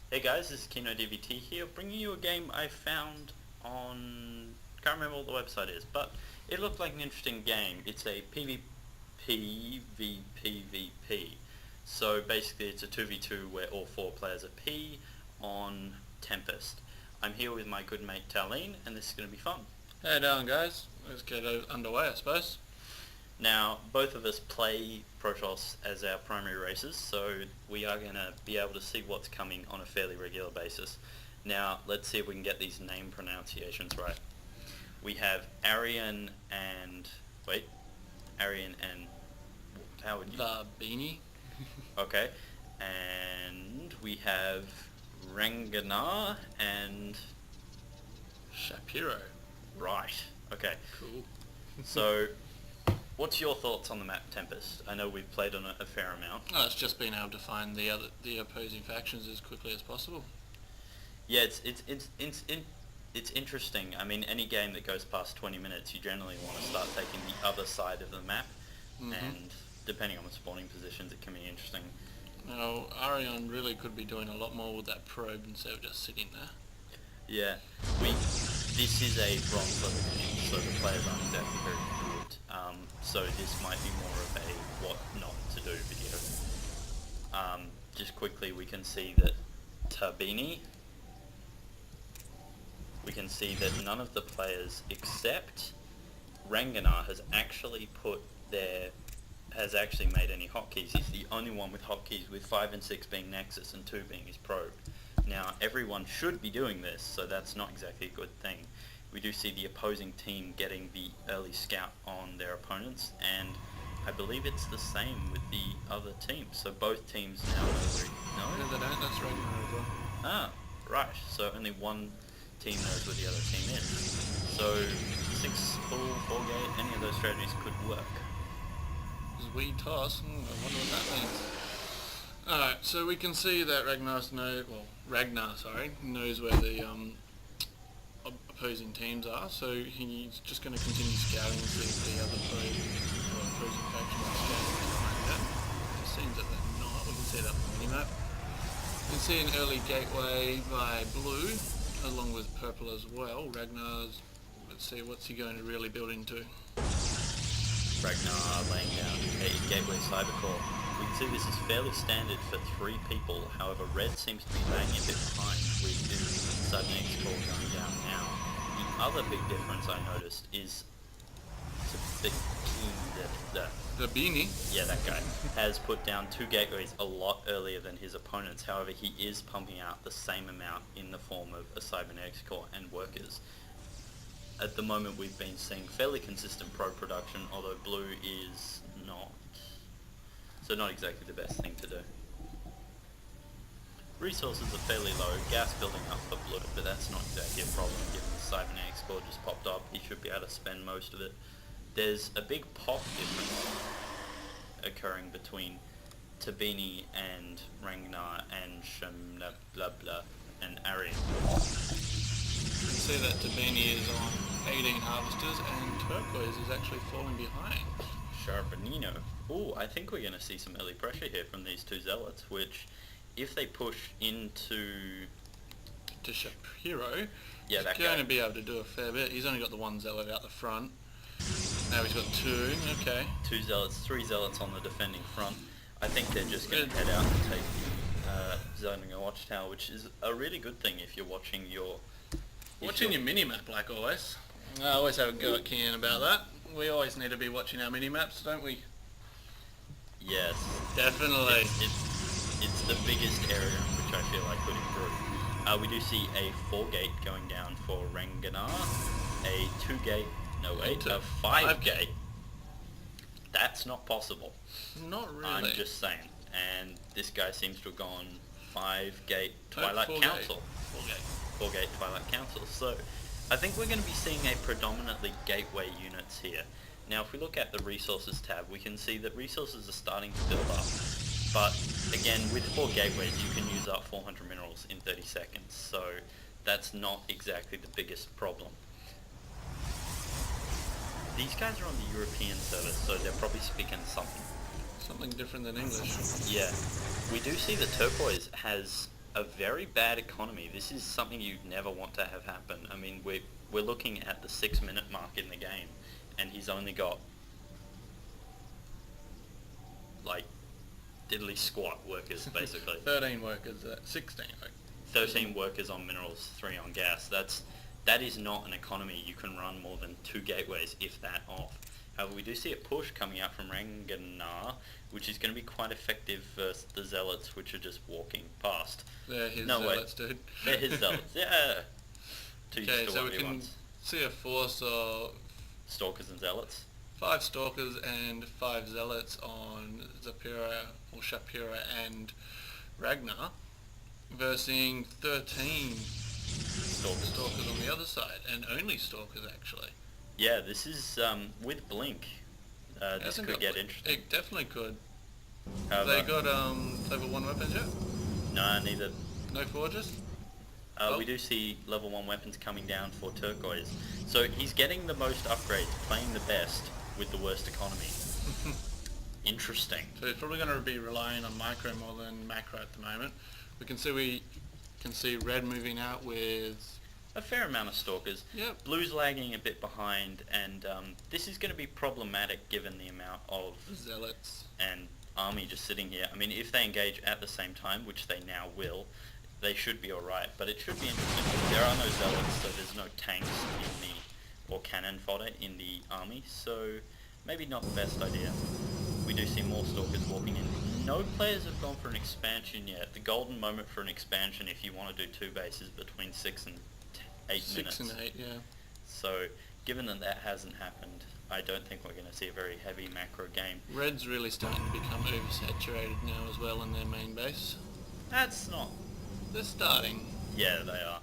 Hey guys, this is Kino DVT here, bringing you a game I found on... can't remember what the website is, but it looked like an interesting game. It's a PvP VPVP. So basically it's a 2v2 where all four players are P on Tempest. I'm here with my good mate Talene, and this is going to be fun. How you doing, guys? Let's get underway, I suppose. Now, both of us play Protoss as our primary races, so we are going to be able to see what's coming on a fairly regular basis. Now, let's see if we can get these name pronunciations right. We have Arian and... how would you... The Beanie. Okay. And we have Renganar and... Shapiro. Right. Okay. Cool. So... what's your thoughts on the map Tempest? I know we've played on it a fair amount. Oh, it's just being able to find the opposing factions as quickly as possible. Yeah, it's interesting. I mean, any game that goes past 20 minutes, you generally want to start taking the other side of the map, and depending on the spawning positions, it can be interesting. Now, Arion really could be doing a lot more with that probe instead of just sitting there. Yeah, this is a bronze level game, so the players aren't exactly very good. So this might be more of a what not to do video. Just quickly, we can see that Tabini. We can see that none of the players except Ranganar has actually made any hotkeys. He's the only one with hotkeys, with 5 and 6 being Nexus and 2 being his probe. Now, everyone should be doing this, so that's not exactly a good thing. We do see the opposing team getting the early scout on their opponents, and I believe it's the same with the other team. So both teams now know. No, they don't. That's Ragnar as well. Ah, right. So only one team knows where the other team is. So 6 full, 4 gate, any of those strategies could work. Because we toss. I wonder what that means. Alright, so we can see that Ragnar knows where the opposing teams are, so he's just going to continue scouting and see if the other opposing faction is scouting behind that. It seems that they're not. We can see that on the minimap. You can see an early gateway by blue, along with purple as well. Ragnar's, let's see, what's he going to really build into? Ragnar laying down a gateway cybercore. We can see this is fairly standard for 3 people, however red seems to be lagging a bit behind with this cybernetic core going down now. The other big difference I noticed is The Beanie? Yeah, that guy has put down 2 gateways a lot earlier than his opponents. However, he is pumping out the same amount in the form of a cybernetics core and workers. At the moment we've been seeing fairly consistent pro production, although blue is not. So not exactly the best thing to do. Resources are fairly low, gas building up for blue, but that's not exactly a problem given the cybernetics core just popped up. He should be able to spend most of it. There's a big pop difference occurring between Tabini and Ragnar and and Arian. You can see that Tabini is on 18 harvesters and Turquoise is actually falling behind. Sharpanino. Ooh, I think we're going to see some early pressure here from these 2 zealots, which, if they push into... to Shapiro, yeah, that he's going to be able to do a fair bit. He's only got the 1 zealot out the front. Now he's got 2, okay. 2 zealots, 3 zealots on the defending front. I think they're just going to head out and take the zoning watchtower, which is a really good thing if you're watching your... Watching your mini-map, like always. I always have a go at Kian about that. We always need to be watching our mini-maps, don't we? Yes. Definitely. It's the biggest area in which I feel I could improve. We do see a 4 gate going down for Ranganar, a 2 gate, a 5 gate. That's not possible. Not really. I'm just saying. And this guy seems to have gone 5 gate Twilight Council. 4 gate Twilight Council. So I think we're going to be seeing a predominantly gateway units here. Now if we look at the resources tab, we can see that resources are starting to build up. But again, with 4 gateways you can use up 400 minerals in 30 seconds. So that's not exactly the biggest problem. These guys are on the European server, so they're probably speaking something. Something different than English. Yeah. We do see that Turquoise has a very bad economy. This is something you'd never want to have happen. I mean, we're looking at the 6-minute mark in the game, and he's only got like diddly squat workers basically. 13 workers, 16. 13 workers on minerals, 3 on gas. That is not an economy. You can run more than 2 gateways, if that off. However, we do see a push coming out from Ranganar, which is going to be quite effective versus the Zealots, which are just walking past. They're his Zealots, dude. They're his Zealots, yeah. Okay, so we can see a force of Stalkers and Zealots. 5 Stalkers and 5 Zealots on Zapira, or Shapira and Ragnar, versus 13 Stalkers on the other side, and only Stalkers actually. Yeah, this is, with Blink, this could get interesting. It definitely could. Have they got level 1 weapons yet? No, neither. No forges? We do see level 1 weapons coming down for Turquoise. So he's getting the most upgrades, playing the best with the worst economy. Interesting. So he's probably going to be relying on micro more than macro at the moment. We can see red moving out with a fair amount of Stalkers. Yep. Blue's lagging a bit behind, and this is going to be problematic given the amount of Zealots and army just sitting here. I mean, if they engage at the same time, which they now will, they should be alright, but it should be interesting. There are no Zealots, so there's no tanks in the, or cannon fodder in the army, so maybe not the best idea. We do see more Stalkers walking in. No players have gone for an expansion yet. The golden moment for an expansion, if you want to do 2 bases between 6 and 8 minutes. 6 and 8, yeah. So, given that that hasn't happened, I don't think we're going to see a very heavy macro game. Red's really starting to become oversaturated now as well in their main base. That's not... They're starting. Yeah, they are.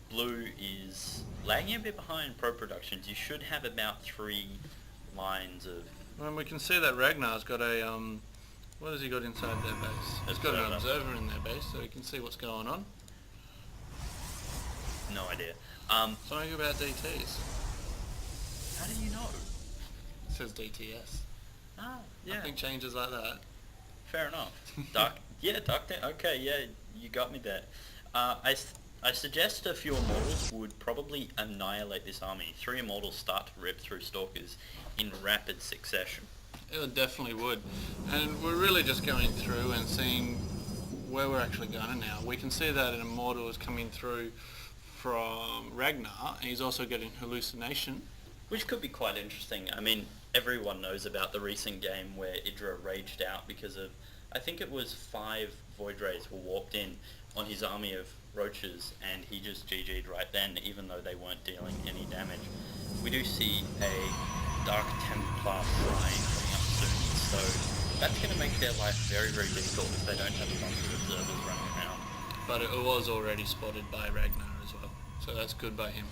Blue is lagging a bit behind Pro Productions. You should have about 3 lines of... Well, we can see that Ragnar's got a... what has he got inside their base? He's got an observer in their base, so he can see what's going on. No idea. Something about DTs. How do you know? It says DTS. Ah, yeah. Nothing changes like that. Fair enough. Dark okay, yeah, you got me there. I suggest a few Immortals would probably annihilate this army. 3 Immortals start to rip through Stalkers in rapid succession. It definitely would. And we're really just going through and seeing where we're actually going now. We can see that an Immortal is coming through from Ragnar, and he's also getting Hallucination. Which could be quite interesting. I mean, everyone knows about the recent game where Idra raged out because of, I think it was 5 Void Rays were walked in on his army of roaches, and he just GG'd right then, even though they weren't dealing any damage. We do see a Dark Templar flying coming up soon, so that's going to make their life very, very difficult if they don't have a bunch of observers running around. But it was already spotted by Ragnar as well, so that's good by him.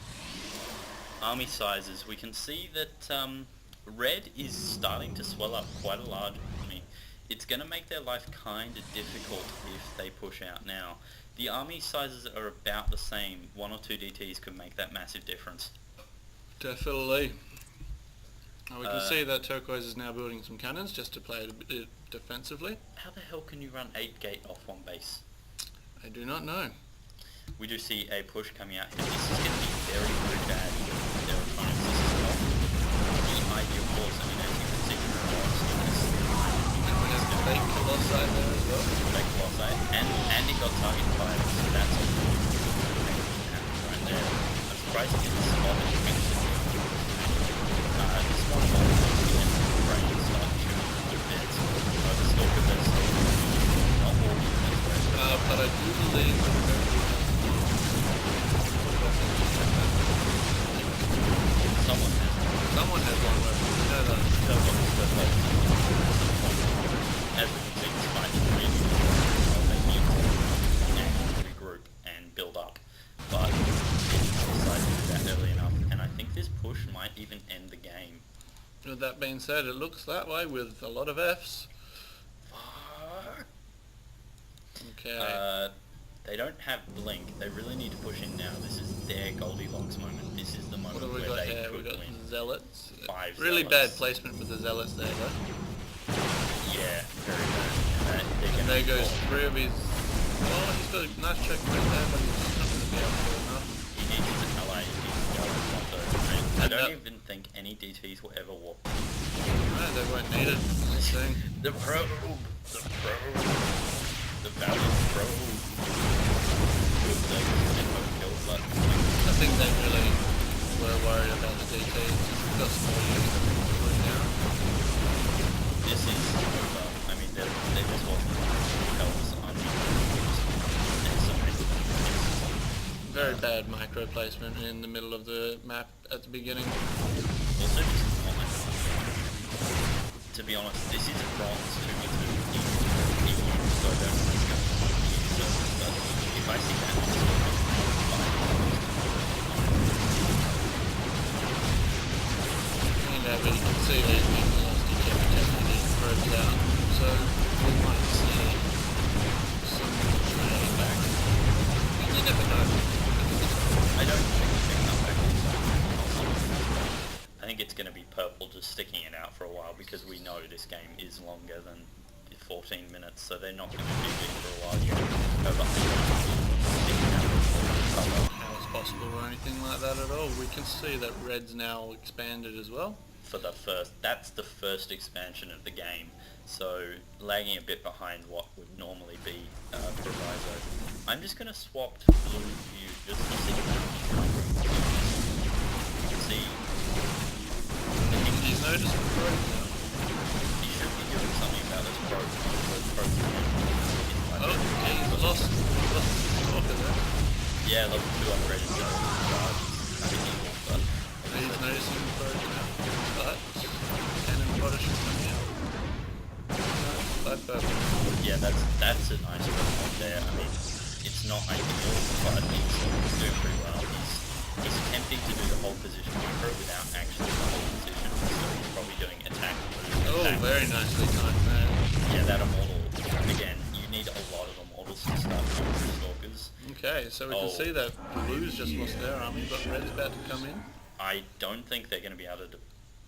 Army sizes, we can see that red is starting to swell up quite a large army. It's going to make their life kind of difficult if they push out now. The army sizes are about the same. 1 or 2 DTs could make that massive difference. Definitely. We can see that Turquoise is now building some cannons just to play it a bit defensively. How the hell can you run 8 gate off 1 base? I do not know. We do see a push coming out here. This is going to be very, very bad for their opponents. This is not the ideal course. I mean, as you can see from the box, we have the fake Colossi there as well. Fake Colossi, and he got targeted by it, so that's a right there. I'm surprised he didn't spot it. This one is the brain start shooting with bits. The Stalker does not walking this way. But I do believe that someone has one weapon. You know that. As we can see, despite the they need to regroup and build up. But it's decided to do that early enough, and I think this push might even end the game. With that being said, it looks that way with a lot of Fs. Okay. They don't have Blink. They really need to push in now. This is their Goldilocks moment. This is the moment what have we where got they here? could We got win. Zealots. 5 really Zealots. bad placement with the Zealots there, though. Yeah, very bad. And there goes 3 of his Oh, he's got a nice check right there, but he's not going to be able to do enough. He needs to ally if he's going Ponto. I don't even think any DTs will ever walk. No, they weren't needed. That's the thing. The probe! The probe! The valiant probe! I think they really were worried about the DTs. We've got some more units coming through now. This is over. I mean, there just wasn't else Very bad micro placement in the middle of the map at the beginning. Also, just to be honest, this is bronze 2v2 EU, so I don't think it's going to be used, but if I see that, But you can see that in the last attempt definitely probes out, so we might see some training back. You never know. I don't think it's going to come back this time. I think it's going to be purple just sticking it out for a while because we know this game is longer than 14 minutes, so they're not going to do it for a while yet. How it's possible or anything like that at all. We can see that red's now expanded as well. That's the first expansion of the game, so lagging a bit behind what would normally be proviso. I'm just going to swap to blue view just to see. He's noticed the probe now. He should be doing something about this probe. Oh, he's lost the stalker there. Yeah, level 2 upgraded to charge. He's noticing the probe now. But cannon fodder should come out. Yeah, that's a nice one there. I mean, it's not ideal, but it's doing pretty well. He's attempting to do the whole position micro without actually the whole position, so he's probably doing attack. Oh, very nicely timed, man. Yeah, that immortal. Again, you need a lot of immortals to start with stalkers. Okay, so we can see that blue's just lost their army, but red's about to come in. I don't think they're going to be able to.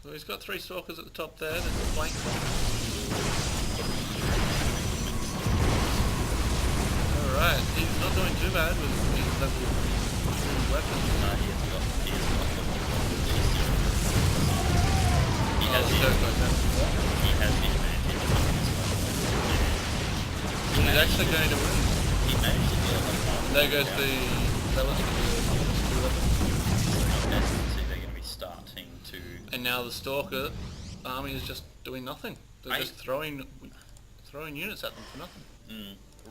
Well, he's got 3 stalkers at the top there. There's a flank. Alright, he's not doing too bad with his level 2 weapons. He has the advantage. He's actually going to win. He managed to deal with one. There goes the zealots with the 2 weapons. Starting to... And now the Stalker army is just doing nothing. They're just throwing units at them for nothing.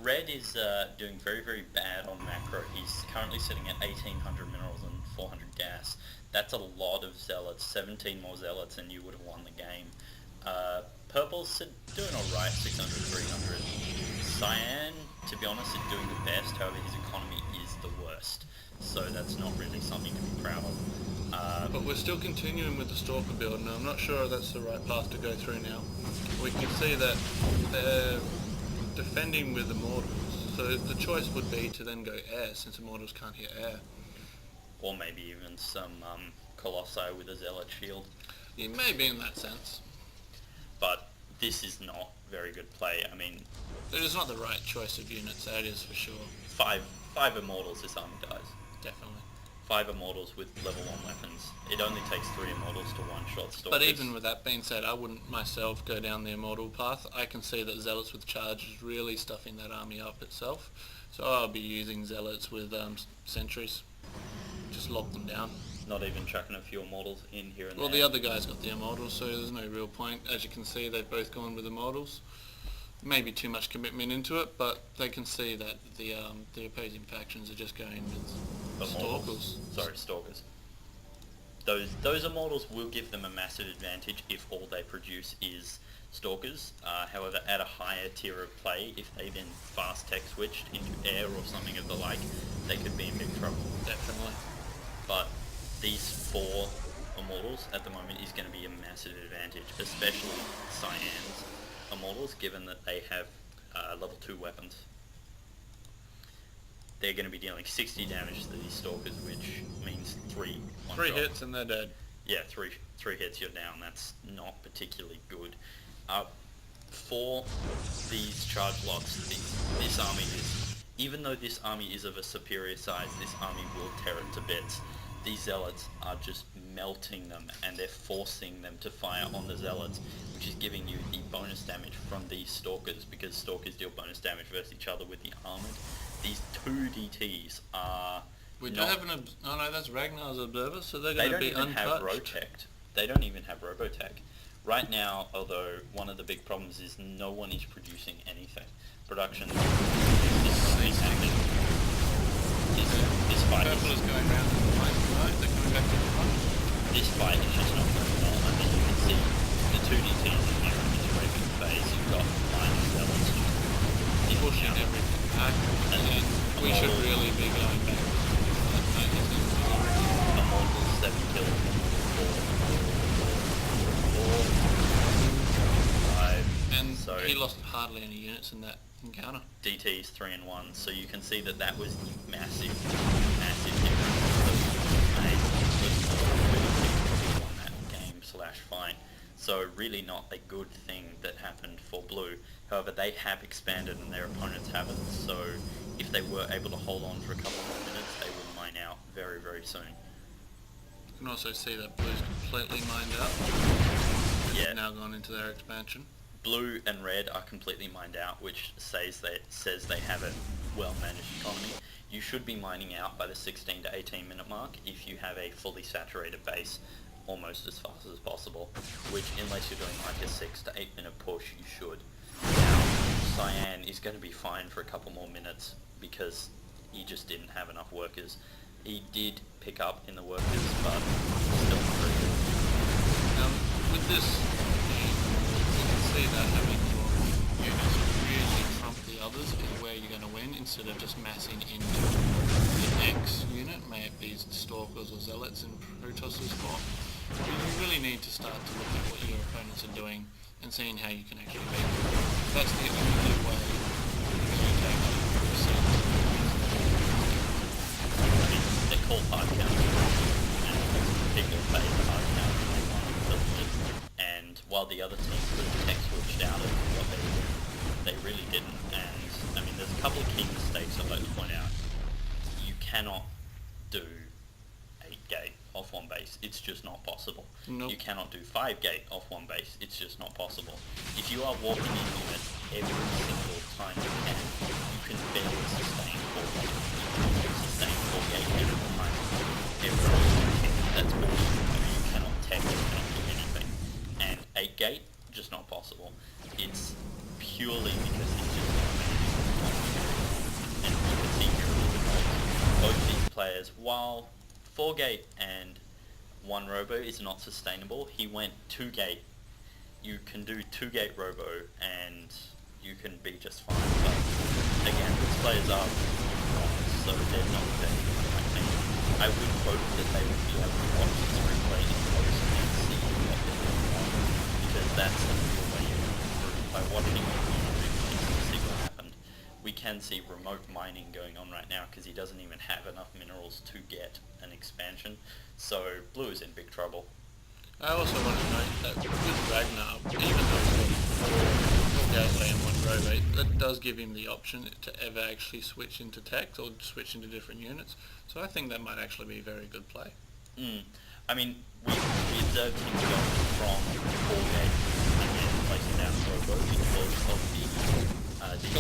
Red is doing very, very bad on macro. He's currently sitting at 1800 minerals and 400 gas. That's a lot of zealots, 17 more zealots and you would have won the game. Purple's doing alright, 600, 300. Cyan, to be honest, is doing the best, however his economy is the worst. So that's not really something to be proud of. But we're still continuing with the Stalker build, and I'm not sure that's the right path to go through now. We can see that they're defending with Immortals, so the choice would be to then go air, since Immortals can't hit air. Or maybe even some Colossi with a Zealot shield. Yeah, maybe in that sense. But this is not very good play. I mean... It is not the right choice of units, that is for sure. Five Immortals this army dies. Definitely. 5 Immortals with level 1 weapons. It only takes 3 Immortals to one-shot Stalkers. But even with that being said, I wouldn't myself go down the Immortal path. I can see that Zealots with Charge is really stuffing that army up itself. So I'll be using Zealots with Sentries. Just lock them down. Not even chucking a few Immortals in here and well, there. The other guy's got the Immortals, so there's no real point. As you can see, they've both gone with Immortals. Maybe too much commitment into it, but they can see that the opposing factions are just going with Stalkers. Sorry, Stalkers. Those Immortals will give them a massive advantage if all they produce is Stalkers. However, at a higher tier of play, if they then fast tech switched into air or something of the like, they could be in big trouble. Definitely. But these 4 Immortals at the moment is going to be a massive advantage, especially Cyan's Immortals, given that they have level 2 weapons. They're going to be dealing 60 damage to these Stalkers, which means 3 hits and they're dead. Yeah, three hits, you're down. That's not particularly good. For these charge lots, this army is even though this army is of a superior size, this army will tear it to bits. These zealots are just melting them, and they're forcing them to fire on the zealots, which is giving you the bonus damage from these stalkers, because stalkers deal bonus damage versus each other with the armored. These 2 DTs are We do have an... Oh no, that's Ragnar's observer, so they're going to be untouched. They don't even have Rotect. They don't even have Robotech. Right now, although, one of the big problems is no one is producing anything. Production is happening. This fight Purple is going round to the right, they're coming back to the front. This fight is just not going well. I mean, you can see the 2 DTs in here in this rapid phase. You've got minus levels pushing everything back, and we should really be going back. Immortal 7 kills, 4, 5, and so he lost hardly any units in that encounter. DT's 3 and 1, so you can see that was massive difference that won that game / fight. So really not a good thing that happened for Blue. However, they have expanded and their opponents haven't, so if they were able to hold on for a couple more minutes, they would mine out very, very soon. You can also see that Blue's completely mined out. Yeah. Now gone into their expansion. Blue and Red are completely mined out, which says they have a well-managed economy. You should be mining out by the 16 to 18 minute mark if you have a fully saturated base almost as fast as possible, which unless you're doing like a 6 to 8 minute push, you should. Now, Cyan is going to be fine for a couple more minutes because he just didn't have enough workers. He did pick up in the workers, but still not very good. With this, you can see that having your units really trump the others is where you're going to win, instead of just massing into the X unit, may it be Stalkers or Zealots in Protoss's form. You really need to start to look at what your opponents are doing and seeing how you can actually beat them. That's the only way you're going to actually proceed. I mean, they're called hard counters, and people play the hard counters and they want to kill it. And while the other team could have tech switched out of what they were doing, they really didn't. And I mean, there's a couple of key mistakes I'd like to point out. You cannot do 8 gate off one base. It's just not possible. Nope. You cannot do 5 gate off one base. It's just not possible. If you are walking in unit every single time you can barely sustain 4 gate. You can sustain 4 gate every time. That's bullshit. I mean, you cannot tech, you cannot do anything. And 8 gate, just not possible. It's purely because it's just not managed. And you can see here a little bit more. Both these players, while 4 gate and 1 robo is not sustainable, he went 2 gate. You can do 2 gate robo and you can be just fine. But again, these players are so they're not very good. I would hope that they would be able to watch this replay in close and see what they're doing wrong, because that's the real way you improve, by watching replays to see what happened. We can see remote mining going on right now because he doesn't even have enough minerals to get an expansion, so Blue is in big trouble. I also want to note that with Ragnar, even though he's got 4 gateway and 1 robate, that does give him the option to ever actually switch into tech or switch into different units, so I think that might actually be a very good play. I mean, we observed him going from 4 gate and then placing down robo because of the DB.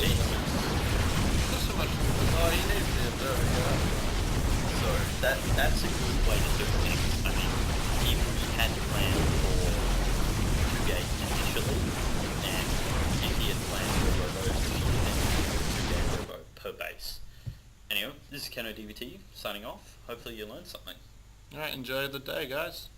Not so much. Oh, he needs the observer, yeah. So that's a good way to do things. I mean, if we had planned for 2 gate initially, and if he had planned for robo, he would then do 2 gate robo per base. Anyway, this is Keno DVT signing off. Hopefully you learned something. Alright, enjoy the day, guys.